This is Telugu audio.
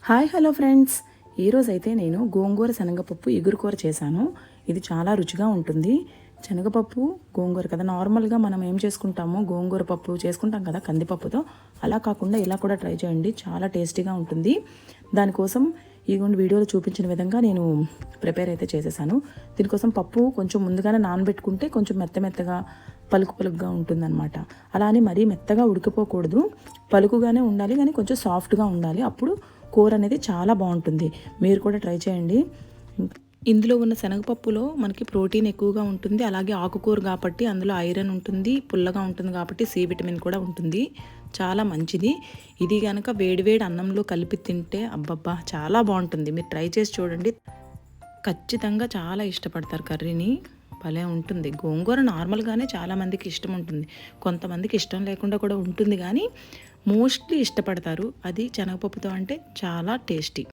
హాయ్ హలో ఫ్రెండ్స్, ఈరోజైతే నేను గోంగూర శనగపప్పు ఎగురు కూర చేశాను. ఇది చాలా రుచిగా ఉంటుంది. శనగపప్పు గోంగూర కదా, నార్మల్గా మనం ఏం చేసుకుంటామో గోంగూర పప్పు చేసుకుంటాం కదా కందిపప్పుతో, అలా కాకుండా ఇలా కూడా ట్రై చేయండి, చాలా టేస్టీగా ఉంటుంది. దానికోసం ఈ వీడియోలో చూపించిన విధంగా నేను ప్రిపేర్ అయితే చేసేసాను. దీనికోసం పప్పు కొంచెం ముందుగానే నానబెట్టుకుంటే కొంచెం మెత్తగా పలుకుగా ఉంటుందన్నమాట. అలా అని మరీ మెత్తగా ఉడికిపోకూడదు, పలుకుగానే ఉండాలి, కానీ కొంచెం సాఫ్ట్గా ఉండాలి. అప్పుడు కూర అనేది చాలా బాగుంటుంది. మీరు కూడా ట్రై చేయండి. ఇందులో ఉన్న శనగపప్పులో మనకి ప్రోటీన్ ఎక్కువగా ఉంటుంది, అలాగే ఆకుకూర కాబట్టి అందులో ఐరన్ ఉంటుంది, పుల్లగా ఉంటుంది కాబట్టి సి విటమిన్ కూడా ఉంటుంది, చాలా మంచిది. ఇది కనుక వేడివేడి అన్నంలో కలిపి తింటే అబ్బబ్బా చాలా బాగుంటుంది. మీరు ట్రై చేసి చూడండి, ఖచ్చితంగా చాలా ఇష్టపడతారు కర్రీని. భలే ఉంటుంది. గోంగూర నార్మల్గానే చాలామందికి ఇష్టం ఉంటుంది, కొంతమందికి ఇష్టం లేకుండా కూడా ఉంటుంది, కానీ మోస్ట్లీ ఇష్టపడతారు. అది శనగపప్పుతో అంటే చాలా టేస్టీ.